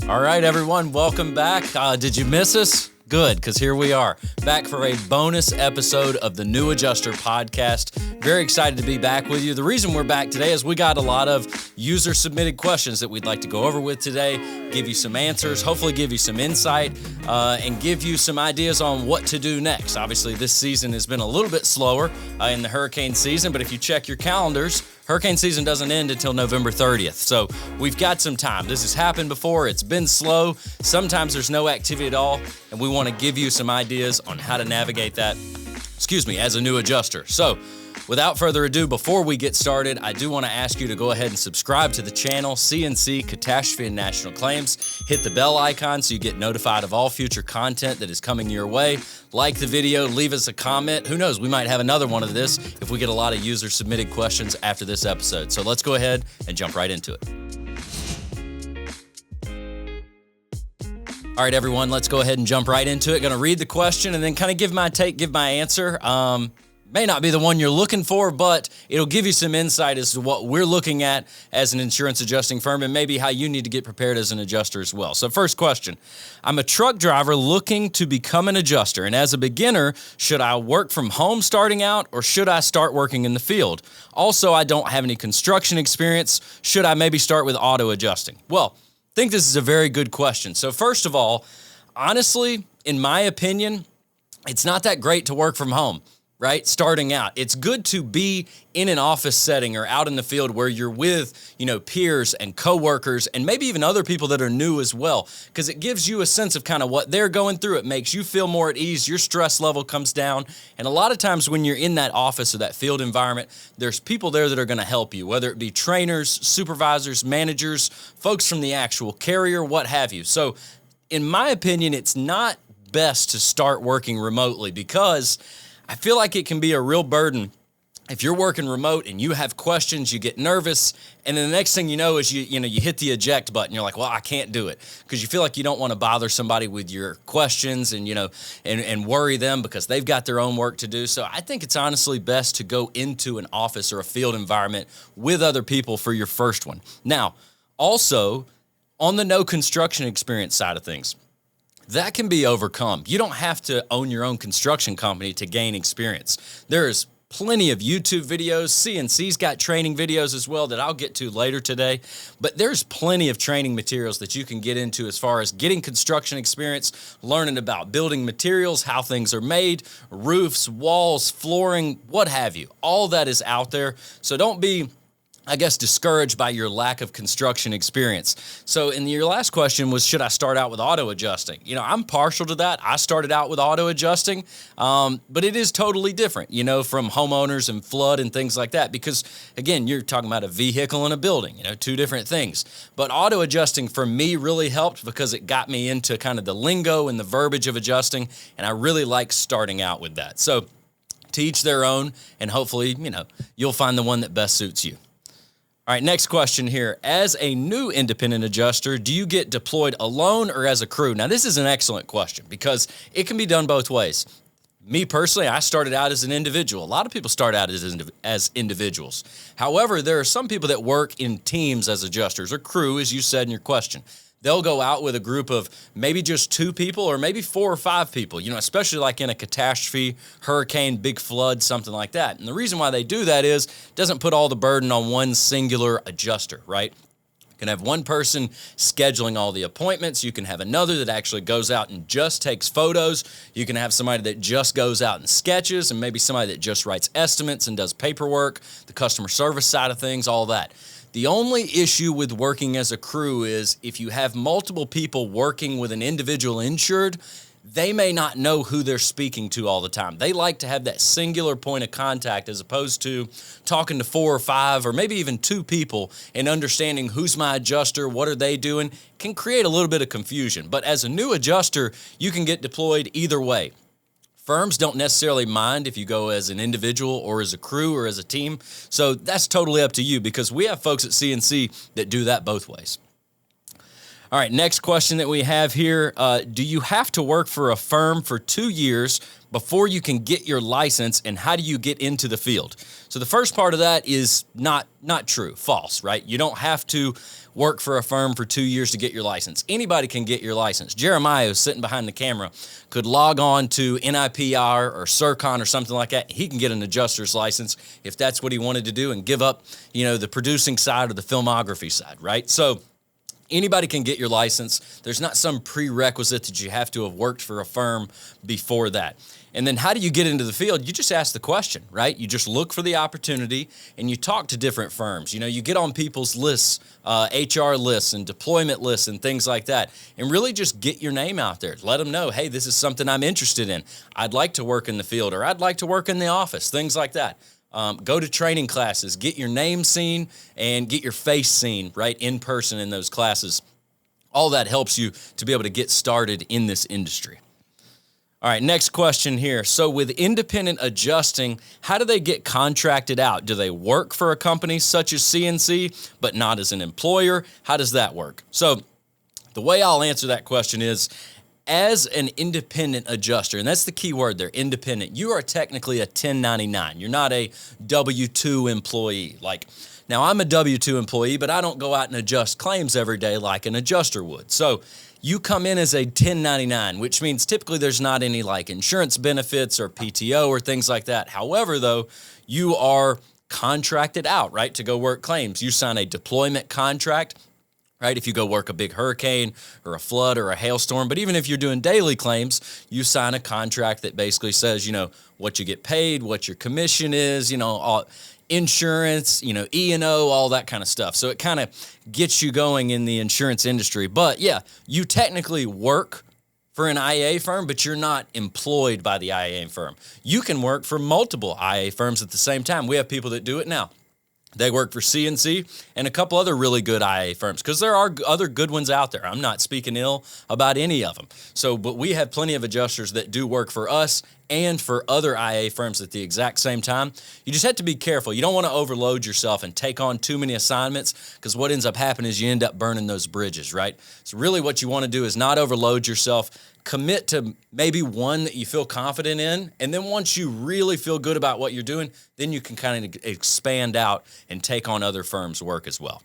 All right, everyone, welcome back. Did you miss us? Good, because here we are, back for a bonus episode of the New Adjuster podcast. Very excited to be back with you. The reason we're back today is we got a lot of user-submitted questions that we'd like to go over with today, give you some answers, hopefully give you some insight, and give you some ideas on what to do next. Obviously, this season has been a little bit slower in the hurricane season, but if you check your calendars, hurricane season doesn't end until November 30th, so we've got some time. This has happened before. It's been slow. Sometimes there's no activity at all, and we want to give you some ideas on how to navigate that, as a new adjuster. So, without further ado, before we get started, I do want to ask you to go ahead and subscribe to the channel, CNC Catastrophe and National Claims. Hit the bell icon so you get notified of all future content that is coming your way. Like the video, leave us a comment. Who knows, we might have another one of this if we get a lot of user-submitted questions after this episode. So let's go ahead and jump right into it. All right, everyone, let's go ahead and jump right into it. Going to read the question and then kind of give my take, give my answer. May not be the one you're looking for, but it'll give you some insight as to what we're looking at as an insurance adjusting firm and maybe how you need to get prepared as an adjuster as well. So first question, I'm a truck driver looking to become an adjuster, and as a beginner, should I work from home starting out or should I start working in the field? Also, I don't have any construction experience. Should I maybe start with auto adjusting? Well, I think this is a very good question. So first of all, honestly, in my opinion, it's not that great to work from home, right? Starting out. It's good to be in an office setting or out in the field where you're with, peers and coworkers and maybe even other people that are new as well, because it gives you a sense of kind of what they're going through. It makes you feel more at ease. Your stress level comes down. And a lot of times when you're in that office or that field environment, there's people there that are going to help you, whether it be trainers, supervisors, managers, folks from the actual carrier, what have you. So in my opinion, it's not best to start working remotely because I feel like it can be a real burden if you're working remote and you have questions, you get nervous, and then the next thing you know is you hit the eject button. You're like, well, I can't do it because you feel like you don't want to bother somebody with your questions and and worry them because they've got their own work to do. So I think it's honestly best to go into an office or a field environment with other people for your first one. Now, also on the no construction experience side of things, that can be overcome. You don't have to own your own construction company to gain experience. There's plenty of YouTube videos. CNC's got training videos as well that I'll get to later today. But there's plenty of training materials that you can get into as far as getting construction experience, learning about building materials, how things are made, roofs, walls, flooring, what have you. All that is out there. So don't be discouraged by your lack of construction experience. So your last question was, should I start out with auto adjusting? I'm partial to that. I started out with auto adjusting, but it is totally different, from homeowners and flood and things like that, because again, you're talking about a vehicle and a building, two different things. But auto adjusting for me really helped because it got me into kind of the lingo and the verbiage of adjusting, and I really like starting out with that. So to each their own, and hopefully, you'll find the one that best suits you. All right, next question here. As a new independent adjuster, do you get deployed alone or as a crew? Now, this is an excellent question because it can be done both ways. Me personally, I started out as an individual. A lot of people start out as individuals. However, there are some people that work in teams as adjusters or crew, as you said in your question. They'll go out with a group of maybe just 2 people or maybe 4 or 5 people, especially like in a catastrophe, hurricane, big flood, something like that. And the reason why they do that is it doesn't put all the burden on one singular adjuster, right? You can have one person scheduling all the appointments. You can have another that actually goes out and just takes photos. You can have somebody that just goes out and sketches, and maybe somebody that just writes estimates and does paperwork, the customer service side of things, all that. The only issue with working as a crew is if you have multiple people working with an individual insured, they may not know who they're speaking to all the time. They like to have that singular point of contact as opposed to talking to 4 or 5 or maybe even 2 people and understanding who's my adjuster, what are they doing, can create a little bit of confusion. But as a new adjuster, you can get deployed either way. Firms don't necessarily mind if you go as an individual or as a crew or as a team. So that's totally up to you because we have folks at CNC that do that both ways. All right, next question that we have here. Do you have to work for a firm for 2 years before you can get your license, and how do you get into the field? So the first part of that is not true, false, right? You don't have to work for a firm for 2 years to get your license. Anybody can get your license. Jeremiah, who's sitting behind the camera, could log on to NIPR or Circon or something like that. He can get an adjuster's license if that's what he wanted to do and give up, the producing side or the filmography side, right? So anybody can get your license. There's not some prerequisite that you have to have worked for a firm before that. And then how do you get into the field? You just ask the question, right? You just look for the opportunity and you talk to different firms. You get on people's lists, HR lists and deployment lists and things like that, and really just get your name out there. Let them know, hey, this is something I'm interested in. I'd like to work in the field, or I'd like to work in the office, things like that. Go to training classes, get your name seen and get your face seen, right, in person in those classes. All that helps you to be able to get started in this industry. All right, next question here. So with independent adjusting, how do they get contracted out? Do they work for a company such as CNC, but not as an employer? How does that work? So the way I'll answer that question is, as an independent adjuster, and that's the key word there, independent, you are technically a 1099. You're not a W-2 employee. Now I'm a W-2 employee, but I don't go out and adjust claims every day like an adjuster would. So you come in as a 1099, which means typically there's not any insurance benefits or PTO or things like that. However, though, you are contracted out, right, to go work claims. You sign a deployment contract, right, if you go work a big hurricane or a flood or a hailstorm. But even if you're doing daily claims, you sign a contract that basically says, what you get paid, what your commission is, all insurance, E&O, all that kind of stuff. So it kind of gets you going in the insurance industry. But yeah, you technically work for an IA firm, but you're not employed by the IA firm. You can work for multiple IA firms at the same time. We have people that do it now. They work for CNC and a couple other really good IA firms, because there are other good ones out there. I'm not speaking ill about any of them. But we have plenty of adjusters that do work for us and for other IA firms at the exact same time. You just have to be careful. You don't want to overload yourself and take on too many assignments, because what ends up happening is you end up burning those bridges, right? So really what you want to do is not overload yourself. Commit to maybe one that you feel confident in, and then once you really feel good about what you're doing, then you can kind of expand out and take on other firms' work as well.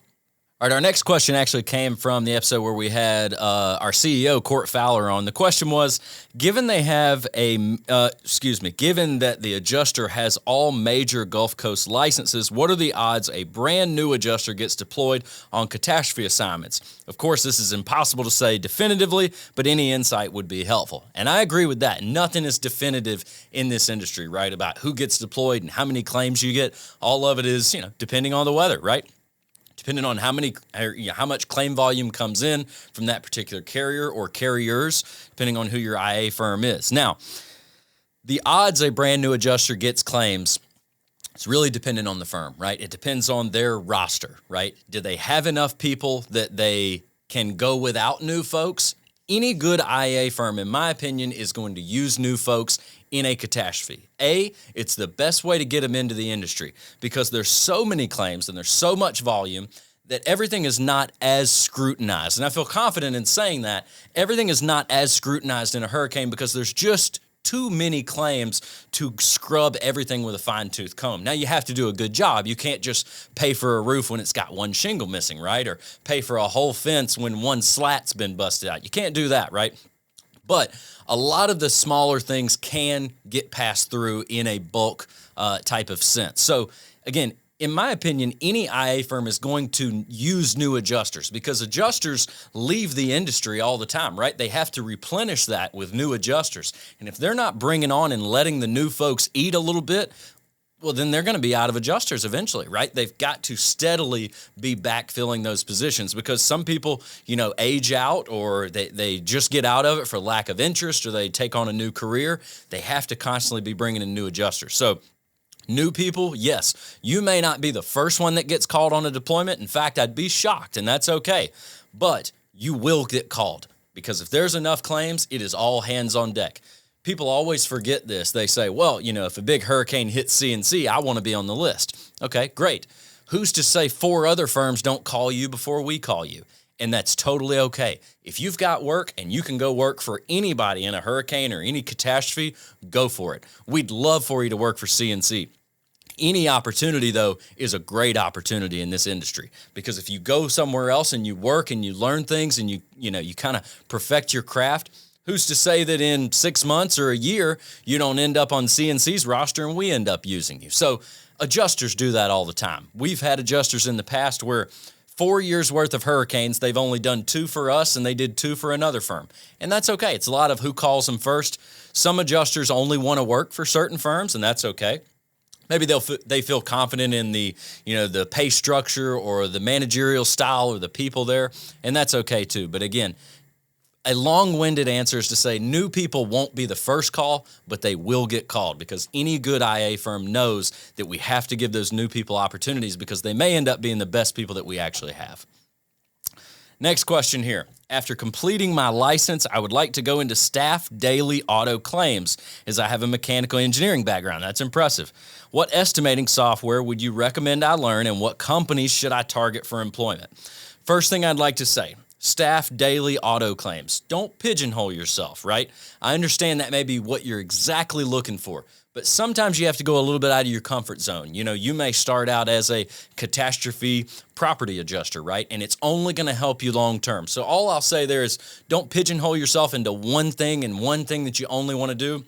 All right, our next question actually came from the episode where we had our CEO, Court Fowler, on. The question was, given that the adjuster has all major Gulf Coast licenses, what are the odds a brand new adjuster gets deployed on catastrophe assignments? Of course, this is impossible to say definitively, but any insight would be helpful. And I agree with that. Nothing is definitive in this industry, right, about who gets deployed and how many claims you get. All of it is, depending on the weather, right? Depending on how much claim volume comes in from that particular carrier or carriers, depending on who your IA firm is. Now, the odds a brand new adjuster gets claims, it's really dependent on the firm, right? It depends on their roster, right? Do they have enough people that they can go without new folks? Any good IA firm, in my opinion, is going to use new folks in a catastrophe. It's the best way to get them into the industry, because there's so many claims and there's so much volume that everything is not as scrutinized. And I feel confident in saying that everything is not as scrutinized in a hurricane, because there's just too many claims to scrub everything with a fine-tooth comb. Now, you have to do a good job. You can't just pay for a roof when it's got one shingle missing, right? Or pay for a whole fence when one slat's been busted out. You can't do that, right? But a lot of the smaller things can get passed through in a bulk type of sense. So again, in my opinion, any IA firm is going to use new adjusters, because adjusters leave the industry all the time, right? They have to replenish that with new adjusters. And if they're not bringing on and letting the new folks eat a little bit, well, then they're going to be out of adjusters eventually, right? They've got to steadily be backfilling those positions, because some people, age out, or they just get out of it for lack of interest, or they take on a new career. They have to constantly be bringing in new adjusters. So new people, yes, you may not be the first one that gets called on a deployment. In fact, I'd be shocked, and that's okay. But you will get called, because if there's enough claims, it is all hands on deck. People always forget this. They say, well, if a big hurricane hits CNC, I want to be on the list. Okay, great. Who's to say 4 other firms don't call you before we call you? and that's totally okay. If you've got work and you can go work for anybody in a hurricane or any catastrophe, go for it. We'd love for you to work for CNC. Any opportunity, though, is a great opportunity in this industry, because if you go somewhere else and you work and you learn things and you kind of perfect your craft, who's to say that in 6 months or a year you don't end up on CNC's roster and we end up using you? So adjusters do that all the time. We've had adjusters in the past where 4 years worth of hurricanes, they've only done 2 for us and they did 2 for another firm. And that's okay. It's a lot of who calls them first. Some adjusters only want to work for certain firms, and that's okay. Maybe they feel confident in the pay structure or the managerial style or the people there, and that's okay too. But again, a long-winded answer is to say new people won't be the first call, but they will get called, because any good IA firm knows that we have to give those new people opportunities, because they may end up being the best people that we actually have. Next question here. After completing my license, I would like to go into staff daily auto claims, as I have a mechanical engineering background. That's impressive. What estimating software would you recommend I learn, and what companies should I target for employment? First thing I'd like to say, staff daily auto claims. Don't pigeonhole yourself, right? I understand that may be what you're exactly looking for, but sometimes you have to go a little bit out of your comfort zone. You may start out as a catastrophe property adjuster, right? And it's only going to help you long term. So all I'll say there is, don't pigeonhole yourself into one thing and one thing that you only want to do.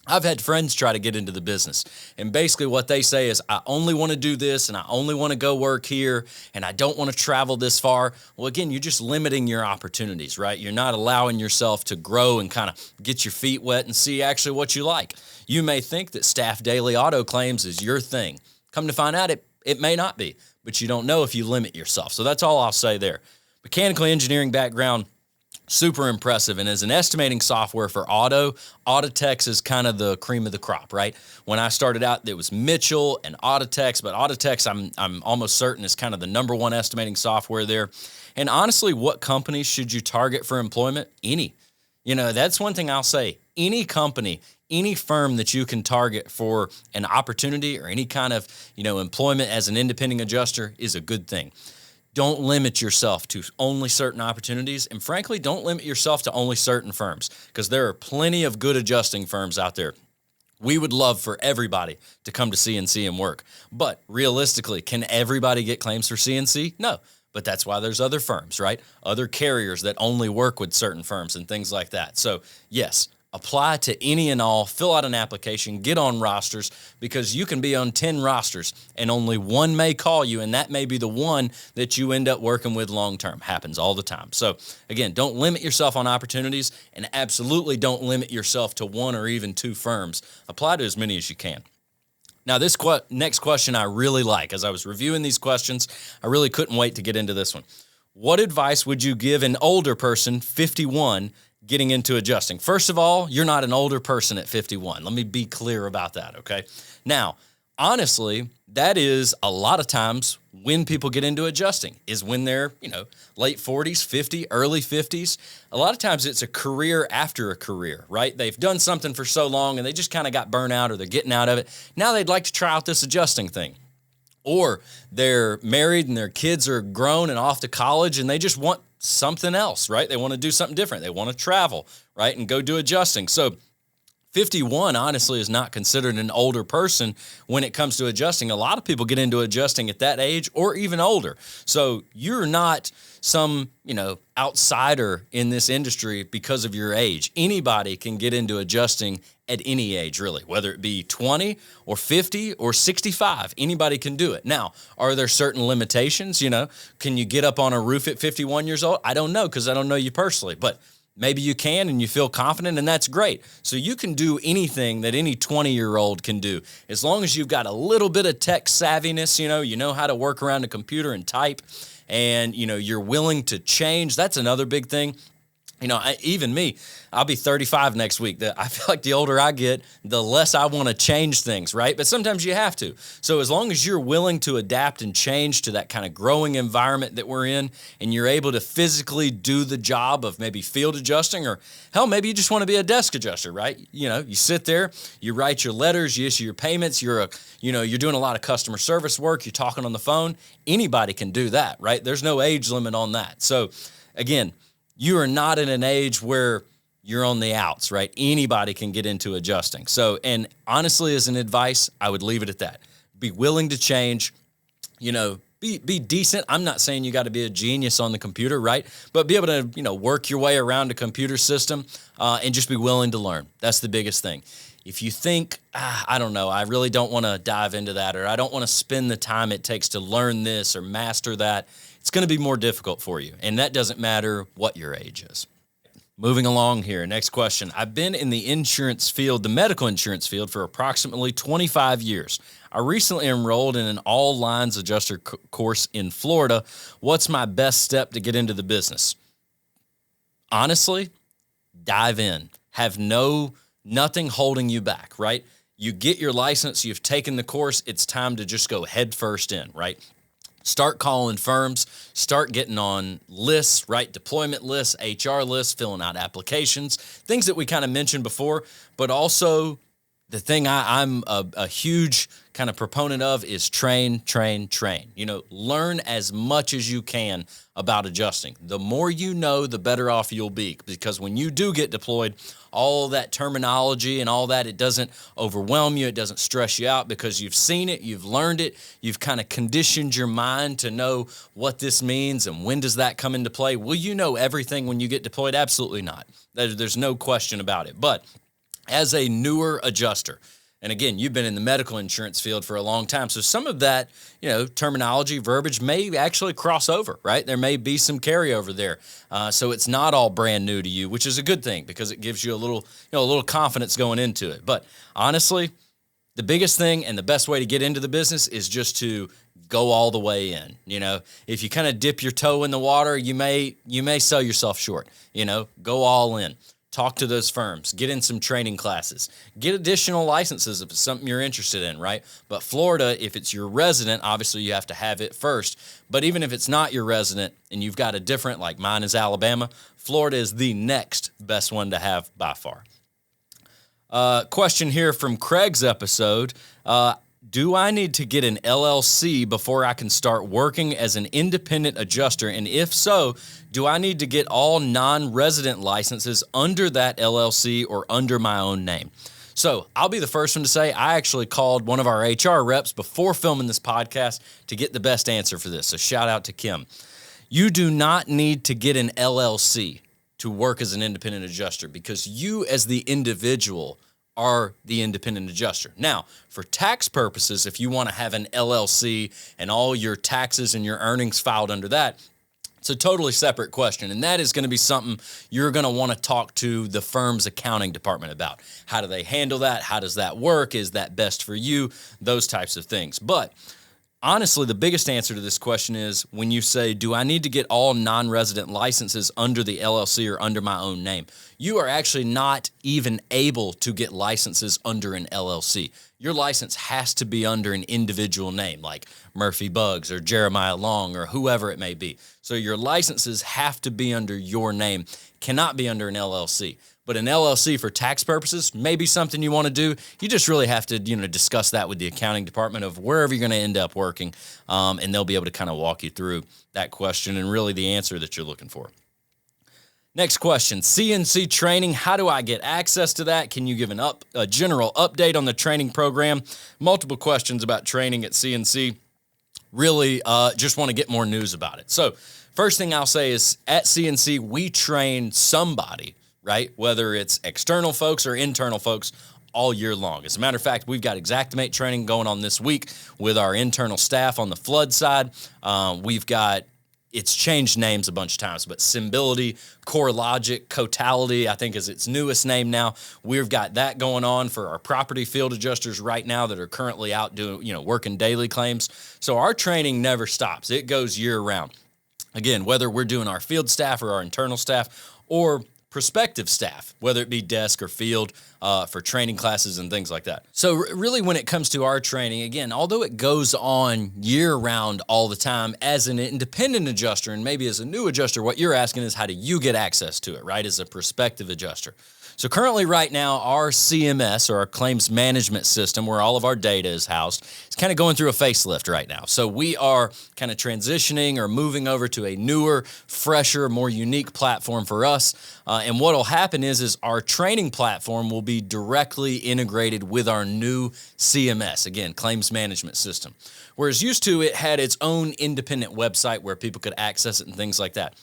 I've had friends try to get into the business, and basically what they say is, I only want to do this, and I only want to go work here, and I don't want to travel this far. Well, again, you're just limiting your opportunities, right? You're not allowing yourself to grow and kind of get your feet wet and see actually what you like. You may think that staff daily auto claims is your thing. Come to find out, it may not be, but you don't know if you limit yourself. So that's all I'll say there. Mechanical engineering background, super impressive. And as an estimating software for Autotex is kind of the cream of the crop, right? When I started out, there was Mitchell and Autotex, but Autotex, I'm almost certain, is kind of the number one estimating software there. And honestly, what companies should you target for employment? Any. That's one thing I'll say. Any company, any firm that you can target for an opportunity or any kind of, employment as an independent adjuster is a good thing. Don't limit yourself to only certain opportunities, and frankly, don't limit yourself to only certain firms, because there are plenty of good adjusting firms out there. We would love for everybody to come to CNC and work, but realistically, can everybody get claims for CNC? No, but that's why there's other firms, right? Other carriers that only work with certain firms and things like that. So yes, apply to any and all, fill out an application, get on rosters, because you can be on 10 rosters and only one may call you, and that may be the one that you end up working with long term. Happens all the time. So again, don't limit yourself on opportunities, and absolutely don't limit yourself to 1 or even 2 firms. Apply to as many as you can. Now, this next question I really like. As I was reviewing these questions, I really couldn't wait to get into this one. What advice would you give an older person, 51, getting into adjusting? First of all, you're not an older person at 51. Let me be clear about that, okay? Now, honestly, that is a lot of times when people get into adjusting, is when they're, late 40s, 50, early 50s. A lot of times it's a career after a career, right? They've done something for so long and they just kind of got burnt out, or they're getting out of it. Now they'd like to try out this adjusting thing. Or they're married and their kids are grown and off to college and they just want something else, right? They want to do something different. They want to travel, right, and go do adjusting. So 51, honestly, is not considered an older person when it comes to adjusting. A lot of people get into adjusting at that age or even older. So you're not some, outsider in this industry because of your age. Anybody can get into adjusting at any age, really, whether it be 20 or 50 or 65. Anybody can do it. Now, are there certain limitations? Can you get up on a roof at 51 years old? I don't know, because I don't know you personally, but maybe you can and you feel confident, and that's great. So you can do anything that any 20-year-old can do. As long as you've got a little bit of tech savviness, you know how to work around a computer and type, and, you're willing to change. That's another big thing. Even me, I'll be 35 next week. I feel like the older I get, the less I want to change things, right? But sometimes you have to. So as long as you're willing to adapt and change to that kind of growing environment that we're in, and you're able to physically do the job of maybe field adjusting, or hell, maybe you just want to be a desk adjuster, right? You sit there, you write your letters, you issue your payments, you're doing a lot of customer service work, you're talking on the phone. Anybody can do that, right? There's no age limit on that. So again, you are not in an age where you're on the outs, right? Anybody can get into adjusting. So, and honestly, as an advice, I would leave it at that. Be willing to change, be decent. I'm not saying you got to be a genius on the computer, right? But be able to, work your way around a computer system and just be willing to learn. That's the biggest thing. If you think, I don't know, I really don't want to dive into that, or I don't want to spend the time it takes to learn this or master that, it's going to be more difficult for you. And that doesn't matter what your age is. Moving along here. Next question. I've been in the insurance field, the medical insurance field, for approximately 25 years. I recently enrolled in an all lines adjuster course in Florida. What's my best step to get into the business? Honestly, dive in. Have nothing holding you back, right? You get your license, you've taken the course, it's time to just go head first in, right? Start calling firms, start getting on lists, right? Deployment lists, HR lists, filling out applications, things that we kind of mentioned before, but also the thing I'm a huge kind of proponent of is train. Learn as much as you can about adjusting. The more you know, the better off you'll be, because when you do get deployed, all that terminology and all that, it doesn't overwhelm you. It doesn't stress you out because you've seen it, you've learned it, you've kind of conditioned your mind to know what this means and when does that come into play. Will you know everything when you get deployed? Absolutely not. There's no question about it. But as a newer adjuster, and again, you've been in the medical insurance field for a long time, so some of that, terminology, verbiage may actually cross over, right? There may be some carryover there. So it's not all brand new to you, which is a good thing because it gives you a little confidence going into it. But honestly, the biggest thing and the best way to get into the business is just to go all the way in. If you kind of dip your toe in the water, you may sell yourself short. Go all in. Talk to those firms, get in some training classes, get additional licenses if it's something you're interested in, right? But Florida, if it's your resident, obviously you have to have it first. But even if it's not your resident and you've got a different, like mine is Alabama, Florida is the next best one to have by far. Question here from Craig's episode. Do I need to get an LLC before I can start working as an independent adjuster? And if so, do I need to get all non-resident licenses under that LLC or under my own name? So I'll be the first one to say I actually called one of our HR reps before filming this podcast to get the best answer for this. So shout out to Kim. You do not need to get an LLC to work as an independent adjuster because you as the individual are the independent adjuster. Now, for tax purposes, if you want to have an LLC and all your taxes and your earnings filed under that, it's a totally separate question, and that is going to be something you're going to want to talk to the firm's accounting department about. How do they handle that? How does that work? Is that best for you? Those types of things. But honestly, the biggest answer to this question is when you say, do I need to get all non-resident licenses under the LLC or under my own name? You are actually not even able to get licenses under an LLC. Your license has to be under an individual name like Murphy Buggs or Jeremiah Long or whoever it may be. So your licenses have to be under your name, cannot be under an LLC. But an LLC for tax purposes may be something you want to do. You just really have to, discuss that with the accounting department of wherever you're going to end up working, and they'll be able to kind of walk you through that question and really the answer that you're looking for. Next question, CNC training. How do I get access to that? Can you give a general update on the training program? Multiple questions about training at CNC. Really just want to get more news about it. So first thing I'll say is at CNC, we train somebody, right? Whether it's external folks or internal folks all year long. As a matter of fact, we've got Xactimate training going on this week with our internal staff on the flood side. It's changed names a bunch of times, but Symbility, CoreLogic, Cotality, I think is its newest name now. We've got that going on for our property field adjusters right now that are currently out doing, working daily claims. So our training never stops. It goes year round. Again, whether we're doing our field staff or our internal staff, or prospective staff, whether it be desk or field, for training classes and things like that. So really when it comes to our training, again, although it goes on year round all the time, as an independent adjuster and maybe as a new adjuster, what you're asking is how do you get access to it, right, as a prospective adjuster? So currently right now, our CMS, or our claims management system, where all of our data is housed, is kind of going through a facelift right now. So we are kind of transitioning or moving over to a newer, fresher, more unique platform for us. And what will happen is our training platform will be directly integrated with our new CMS, again, claims management system. Whereas used to, it had its own independent website where people could access it and things like that.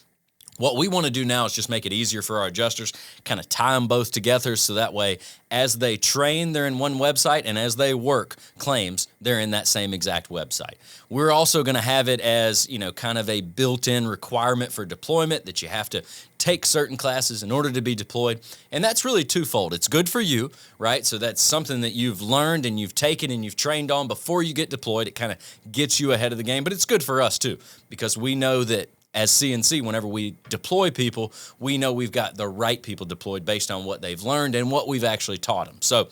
What we want to do now is just make it easier for our adjusters, kind of tie them both together so that way as they train, they're in one website, and as they work claims, they're in that same exact website. We're also going to have it as, kind of a built-in requirement for deployment that you have to take certain classes in order to be deployed. And that's really twofold. It's good for you, right? So that's something that you've learned and you've taken and you've trained on before you get deployed. It kind of gets you ahead of the game, but it's good for us too, because we know that as CNC, whenever we deploy people, we know we've got the right people deployed based on what they've learned and what we've actually taught them. So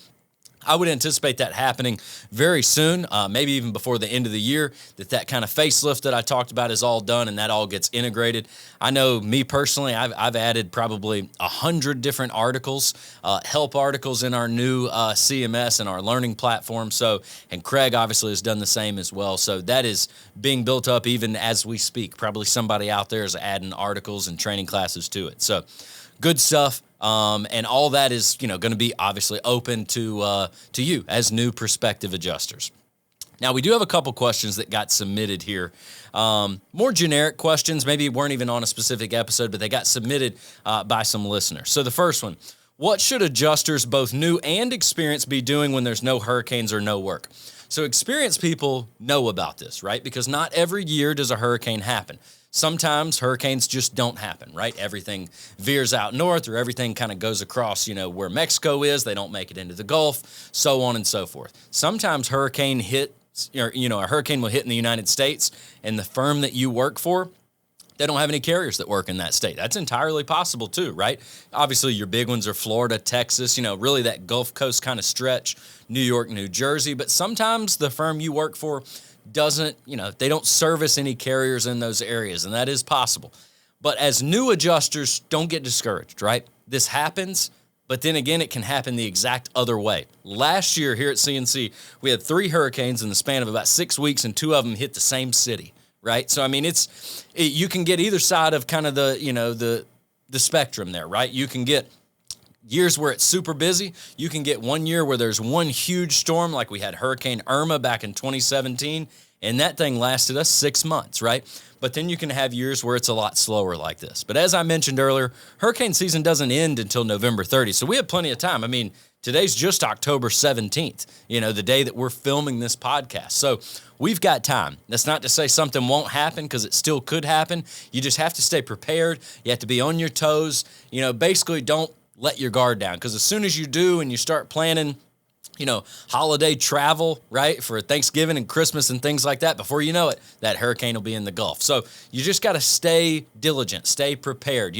I would anticipate that happening very soon, maybe even before the end of the year, that kind of facelift that I talked about is all done and that all gets integrated. I know me personally, I've added probably 100 different articles, help articles in our new CMS and our learning platform. So, and Craig obviously has done the same as well. So that is being built up even as we speak. Probably somebody out there is adding articles and training classes to it. So good stuff. And all that is, going to be obviously open to you as new prospective adjusters. Now, we do have a couple questions that got submitted here. More generic questions, maybe weren't even on a specific episode, but they got submitted by some listeners. So the first one, what should adjusters, both new and experienced, be doing when there's no hurricanes or no work? So experienced people know about this, right? Because not every year does a hurricane happen. Sometimes hurricanes just don't happen, right? Everything veers out north or everything kind of goes across, where Mexico is. They don't make it into the Gulf, so on and so forth. Sometimes a hurricane will hit in the United States, and the firm that you work for, they don't have any carriers that work in that state. That's entirely possible too, right? Obviously, your big ones are Florida, Texas, really that Gulf Coast kind of stretch, New York, New Jersey. But sometimes the firm you work for doesn't, they don't service any carriers in those areas, and that is possible. But as new adjusters, don't get discouraged, right? This happens, but then again, it can happen the exact other way. Last year here at CNC, we had 3 hurricanes in the span of about 6 weeks, and 2 of them hit the same city, right? So, I mean, you can get either side of kind of the spectrum there, right? You can get years where it's super busy. You can get one year where there's one huge storm, like we had Hurricane Irma back in 2017, and that thing lasted us 6 months, right? But then you can have years where it's a lot slower like this. But as I mentioned earlier, hurricane season doesn't end until November 30th, so we have plenty of time. I mean, today's just October 17th, the day that we're filming this podcast. So we've got time. That's not to say something won't happen, because it still could happen. You just have to stay prepared. You have to be on your toes. Basically don't let your guard down, because as soon as you do and you start planning, holiday travel, right, for Thanksgiving and Christmas and things like that, before you know it, that hurricane will be in the Gulf. So you just got to stay diligent, stay prepared,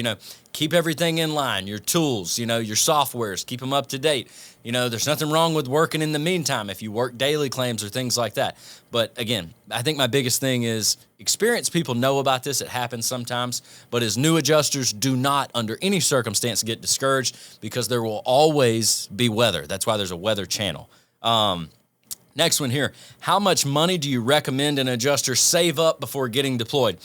keep everything in line, your tools, your softwares, keep them up to date. There's nothing wrong with working in the meantime if you work daily claims or things like that. But again, I think my biggest thing is experienced people know about this. It happens sometimes. But as new adjusters, do not under any circumstance get discouraged, because there will always be weather. That's why there's a weather channel. Next one here. How much money do you recommend an adjuster save up before getting deployed?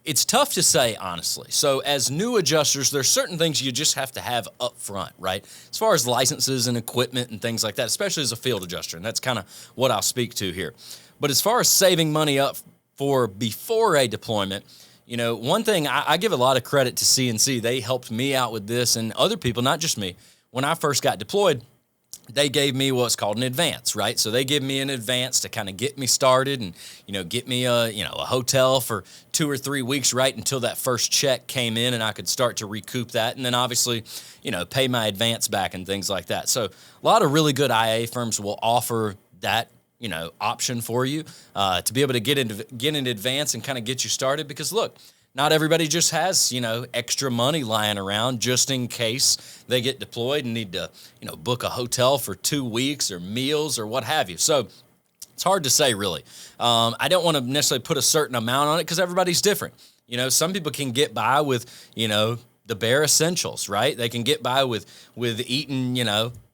It's tough to say, honestly. So as new adjusters, there's certain things you just have to have up front, right? As far as licenses and equipment and things like that, especially as a field adjuster, and that's kind of what I'll speak to here. But as far as saving money up for before a deployment, one thing, I give a lot of credit to CNC. They helped me out with this, and other people, not just me. When I first got deployed, they gave me what's called an advance, right? So they give me an advance to kind of get me started and, get me a hotel for 2 or 3 weeks, right, until that first check came in and I could start to recoup that. And then obviously, pay my advance back and things like that. So a lot of really good IA firms will offer that, option for you to be able to get in advance and kind of get you started. Because look, not everybody just has, extra money lying around just in case they get deployed and need to, book a hotel for 2 weeks or meals or what have you. So it's hard to say, really. I don't want to necessarily put a certain amount on it because everybody's different. Some people can get by with, the bare essentials, right? They can get by with eating,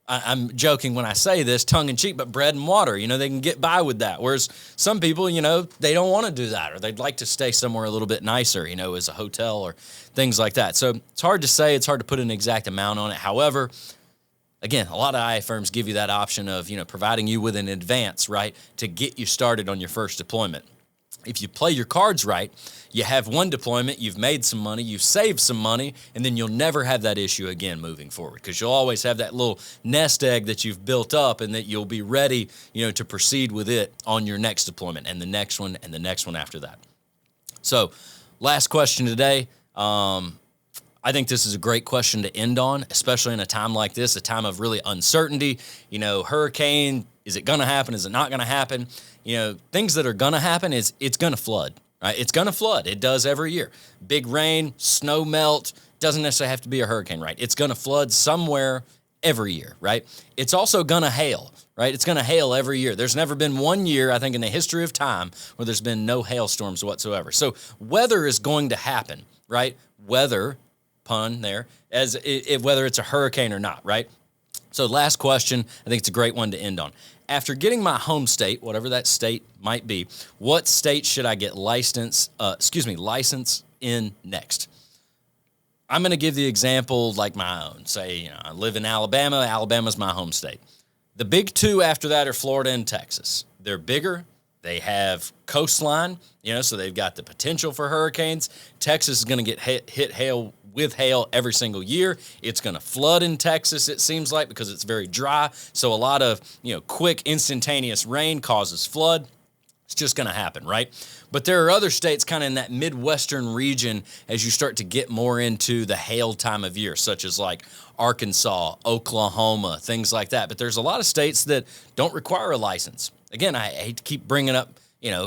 I'm joking when I say this, tongue in cheek, but bread and water, they can get by with that. Whereas some people, they don't want to do that, or they'd like to stay somewhere a little bit nicer, as a hotel or things like that. So it's hard to say. It's hard to put an exact amount on it. However, again, a lot of IA firms give you that option of, providing you with an advance, right, to get you started on your first deployment. If you play your cards right, you have one deployment, you've made some money, you've saved some money, and then you'll never have that issue again moving forward because you'll always have that little nest egg that you've built up and that you'll be ready, to proceed with it on your next deployment and the next one and the next one after that. So, last question today. I think this is a great question to end on, especially in a time like this, a time of really uncertainty. Hurricane, is it going to happen? Is it not going to happen? Things that are going to happen is it's going to flood, right? It's going to flood. It does every year. Big rain, snow melt, doesn't necessarily have to be a hurricane, right? It's going to flood somewhere every year, right? It's also going to hail, right? It's going to hail every year. There's never been one year, I think, in the history of time where there's been no hailstorms whatsoever. So weather is going to happen, right? Weather, pun there, whether it's a hurricane or not, right? So last question, I think it's a great one to end on. After getting my home state, whatever that state might be, what state should I get license in next? I'm going to give the example like my own. Say, I live in Alabama. Alabama's my home state. The big two after that are Florida and Texas. They're bigger. They have coastline, so they've got the potential for hurricanes. Texas is going to get hit with hail every single year. It's going to flood in Texas, it seems like, because it's very dry. So a lot of, quick, instantaneous rain causes flood. It's just going to happen, right? But there are other states kind of in that Midwestern region as you start to get more into the hail time of year, such as like Arkansas, Oklahoma, things like that. But there's a lot of states that don't require a license. Again, I hate to keep bringing up,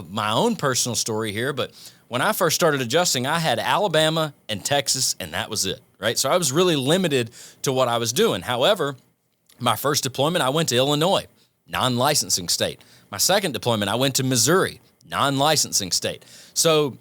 my own personal story here, but when I first started adjusting, I had Alabama and Texas, and that was it, right? So I was really limited to what I was doing. However, my first deployment, I went to Illinois, non-licensing state. My second deployment, I went to Missouri, non-licensing state. So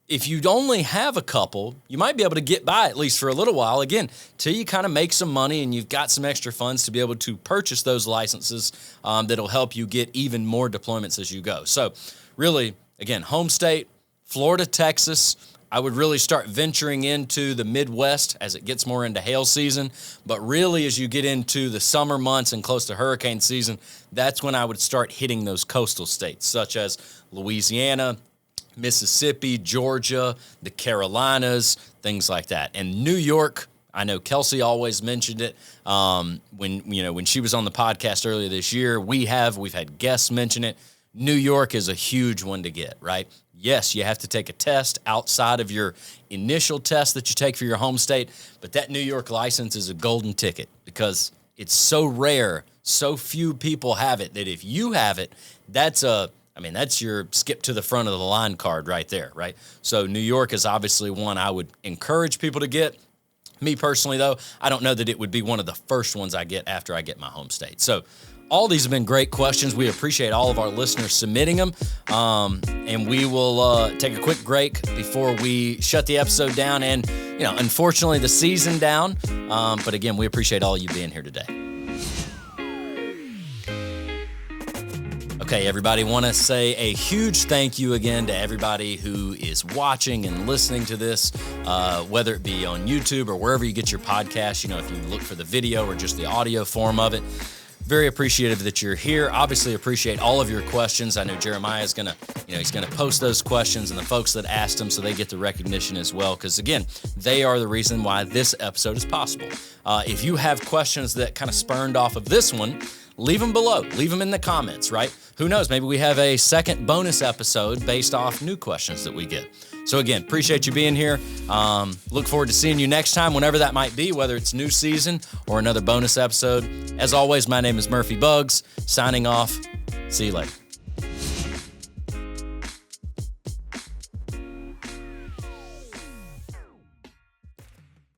if you only have a couple, you might be able to get by at least for a little while, again, till you kind of make some money and you've got some extra funds to be able to purchase those licenses that'll help you get even more deployments as you go. So really, again, home state, Florida, Texas. I would really start venturing into the Midwest as it gets more into hail season. But really, as you get into the summer months and close to hurricane season, that's when I would start hitting those coastal states, such as Louisiana, Mississippi, Georgia, the Carolinas, things like that. And New York, I know Kelsey always mentioned it when she was on the podcast earlier this year. We've had guests mention it. New York is a huge one to get, right? Yes, you have to take a test outside of your initial test that you take for your home state, but that New York license is a golden ticket because it's so rare, so few people have it, that if you have it, that's your skip to the front of the line card right there, right? So New York is obviously one I would encourage people to get. Me personally, though, I don't know that it would be one of the first ones I get after I get my home state. So all these have been great questions. We appreciate all of our listeners submitting them. And we will take a quick break before we shut the episode down and, unfortunately, the season down. But again, we appreciate all you being here today. Okay, everybody, want to say a huge thank you again to everybody who is watching and listening to this, whether it be on YouTube or wherever you get your podcast. If you look for the video or just the audio form of it. Very appreciative that you're here. Obviously appreciate all of your questions. I know Jeremiah is going to, he's going to post those questions and the folks that asked them so they get the recognition as well. Because again, they are the reason why this episode is possible. If you have questions that kind of spurned off of this one, leave them below. Leave them in the comments, right? Who knows? Maybe we have a second bonus episode based off new questions that we get. So again, appreciate you being here. Look forward to seeing you next time, whenever that might be, whether it's new season or another bonus episode. As always, my name is Murphy Buggs, signing off. See you later.